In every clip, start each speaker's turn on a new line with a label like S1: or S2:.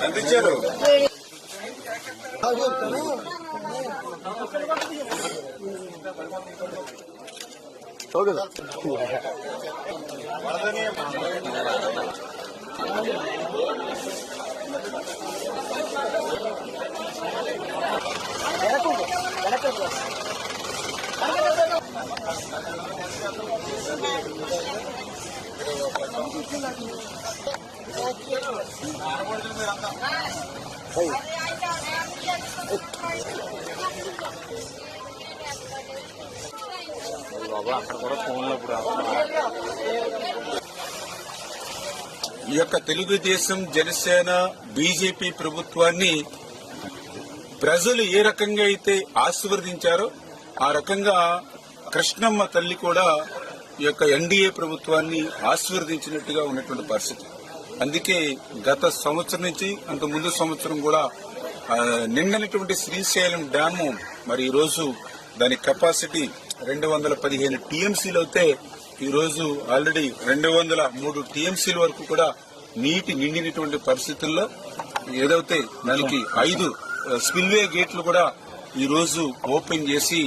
S1: అందించారు.
S2: అక్కడ కూడా ఫోన్లో
S1: ఈ యొక్క తెలుగుదేశం, జనసేన, బీజేపీ ప్రభుత్వాన్ని ప్రజలు ఏ రకంగా అయితే ఆశీర్వదించారో ఆ రకంగా కృష్ణమ్మ తల్లి కూడా ఈ యొక్క ఎన్డీఏ ప్రభుత్వాన్ని ఆశీర్వదించినట్టుగా ఉన్నటువంటి పరిస్థితి. అందుకే గత సంవత్సరం నుంచి అంత ముందు సంవత్సరం కూడా నిండినటువంటి శ్రీశైలం డ్యాము మరి ఈ రోజు దాని కెపాసిటీ 215 టీఎంసీలు అయితే ఈ రోజు ఆల్రెడీ 203 టీఎంసీల వరకు కూడా నీటి నిండినటువంటి పరిస్థితుల్లో ఏదైతే దానికి 5 స్పిల్వే గేట్లు కూడా ఈ రోజు ఓపెన్ చేసి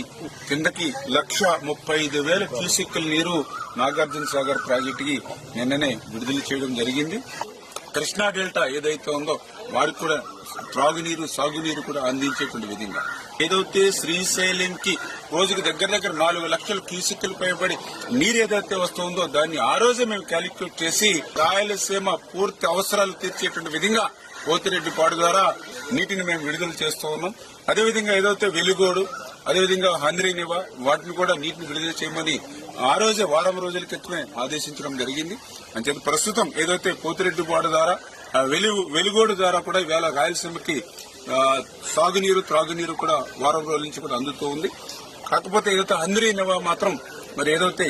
S1: కిందకి 1,35,000 క్యూసెక్కుల నీరు నాగార్జున సాగర్ ప్రాజెక్టుకి నిన్ననే విడుదల చేయడం జరిగింది. కృష్ణా డెల్టా ఏదైతే ఉందో వారికి కూడా త్రాగునీరు, సాగునీరు కూడా అందించేటువంటి విధంగా ఏదైతే శ్రీశైలంకి రోజుకి దగ్గర 4 లక్షల క్యూసెక్కులు పైబడి నీరు ఏదైతే వస్తుందో దాన్ని ఆ రోజే మేము క్యాలిక్యులేట్ చేసి రాయలసీమ పూర్తి అవసరాలు తీర్చేటువంటి విధంగా పోతిరెడ్డిపాడు ద్వారా నీటిని మేము విడుదల చేస్తూ ఉన్నాం. అదేవిధంగా ఏదైతే వెలుగోడు, అదేవిధంగా హంద్రీనివా వాటిని కూడా నీటిని విడుదల చేయమని ఆ రోజే వారం రోజుల క్రితమే ఆదేశించడం జరిగింది. అంతే ప్రస్తుతం ఏదైతే పోతిరెడ్డిపాడు ద్వారా వెలుగోడు ద్వారా కూడా ఇవాళ రాయలసీమకి సాగునీరు, త్రాగునీరు కూడా వారం రోజుల నుంచి కూడా అందుతూ ఉంది. కాకపోతే ఏదైతే హంద్రీనివా మాత్రం మరి ఏదైతే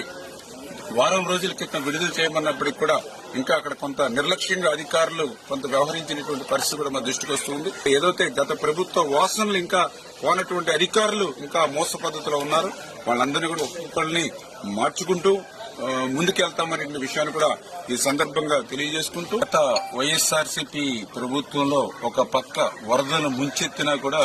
S1: వారం రోజుల క్రితం విడుదల చేయమన్నప్పటికీ కూడా ఇంకా అక్కడ కొంత నిర్లక్ష్యంగా అధికారులు కొంత వ్యవహరించినటువంటి పరిస్థితి కూడా మా దృష్టికి వస్తుంది. ఏదైతే గత ప్రభుత్వ వాసనలు ఇంకా పోనటువంటి అధికారులు ఇంకా మోస పద్ధతిలో ఉన్నారు, వాళ్ళందరినీ కూడా ఒక్కొక్కరిని మార్చుకుంటూ ముందుకెళ్తామనే విషయాన్ని కూడా ఈ సందర్భంగా తెలియజేసుకుంటూ గత వైఎస్ఆర్సీపీ ప్రభుత్వంలో ఒక పక్క వరదలు ముంచెత్తినా కూడా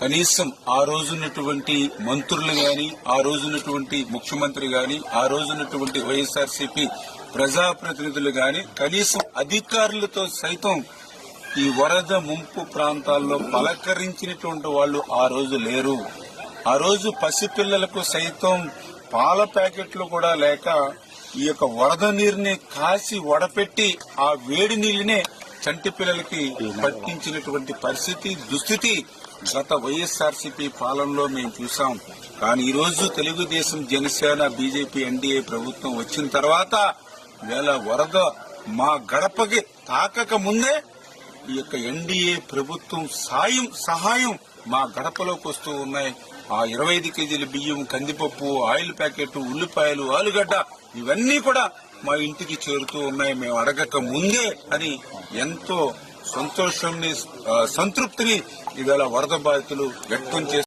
S1: కనీసం ఆ రోజున్నటువంటి మంత్రులు గాని, ఆ రోజున్నటువంటి ముఖ్యమంత్రి గాని, ఆ రోజున్నటువంటి వైఎస్ఆర్సీపీ ప్రజాప్రతినిధులు గాని కనీసం అధికారులతో సైతం ఈ వరద ముంపు ప్రాంతాల్లో పలకరించినటువంటి వాళ్ళు ఆ రోజు లేరు. ఆ రోజు పసిపిల్లలకు సైతం పాల ప్యాకెట్లు కూడా లేక ఈ యొక్క వరద నీరుని కాసి వడపెట్టి ఆ వేడి నీళ్లనే చంటి పిల్లలకి పట్టించినటువంటి పరిస్థితి, దుస్థితి గత వైఎస్ఆర్సీపీ పాలనలో మేము చూసాం. కానీ ఈ రోజు తెలుగుదేశం, జనసేన, బీజేపీ, ఎన్డీఏ ప్రభుత్వం వచ్చిన తర్వాత వేళ వరద మా గడపకి తాకక ముందే ఈ యొక్క ఎన్డీఏ ప్రభుత్వం సహాయం మా గడపలోకి వస్తూ ఉన్నాయి. ఆ 25 కేజీల బియ్యం, కందిపప్పు, ఆయిల్ ప్యాకెట్, ఉల్లిపాయలు, ఆలుగడ్డ ఇవన్నీ కూడా మా ఇంటికి చేరుతూ ఉన్నాయి మేము అడగక ముందే అని ఎంతో సంతోషాన్ని, సంతృప్తిని ఇవాళ వరద బాధితులు వ్యక్తం చేస్తారు.